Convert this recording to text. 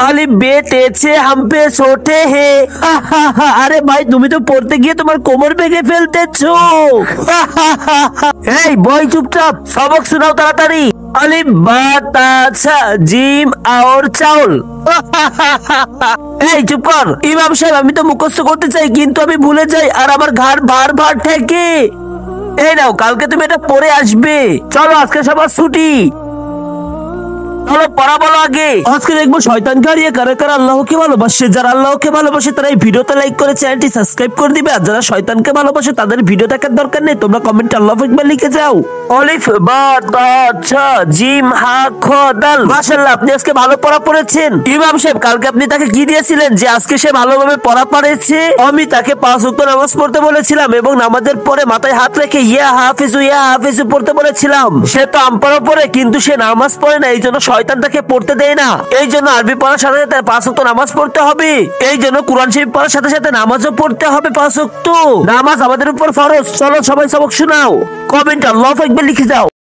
আলিফ বে তে ছে হাম পে ছোটে হে। আরে ভাই তুমি তো পড়তে গিয়ে তোমার কোমর ভেঙে ফেলতেছো। এই বই চুপচাপ, সবক শোনাও তাড়াতাড়ি। আলিফ বা তা ছা জিম আর চাউল। এই চুপ কর। ইমাম সাহেব আমি তো মুখস্থ করতে চাই কিন্তু আমি ভুলে যাই আর আমার ঘাড় ভার ভার ঠেকে। এই নাও কালকে তুমি এটা পড়ে আসবে। চলো আজকে সবার ছুটি। চলো পড়া বলো আগে। আজকে দেখবো শয়তান গাড়িয়ে কারা কারা আল্লাহকে ভালোবাসে। যারা আল্লাহকে ভালোবাসে তারা এই ভিডিওতে লাইক করে চ্যানেলটি সাবস্ক্রাইব করে দিবে। আর যারা শয়তানকে ভালোবাসে তাদের ভিডিও দেখার দরকার নেই, তোমরা কমেন্টে আল্লাহু আকবার লিখে যাও। অলিফ বা তা ছা জিম হা খ দাল। মাশাআল্লাহ আপনি আজকে ভালো পড়া পড়েছেন। ইমাম সাহেব কালকে আপনি তাকে কি দিয়েছিলেন যে আজকে সে ভালোভাবে পড়া পড়েছে? আমি তাকে 5 ওয়াক্ত নামাজ পড়তে বলেছিলাম এবং নামাজের পরে মাথায় হাত রেখে ইয়া হাফিজু পড়তে বলেছিলাম। সে তো আমপারও পড়ে কিন্তু সে নামাজ পড়ে না, এই জন্য শয়তান তাকে পড়তে দেয় না। এই জন্য আরবি পড়ার সাথে সাথে 5 ওয়াক্ত নামাজ পড়তে হবে। এই জন্য কুরআন শরীফ পড়ার সাথে সাথে নামাজও পড়তে হবে 5 ওয়াক্ত। নামাজ আমাদের উপর ফরজ। চলো সবাই সবক শোনাও। কমেন্ট আল্লাহু আকবার লিখে যাও।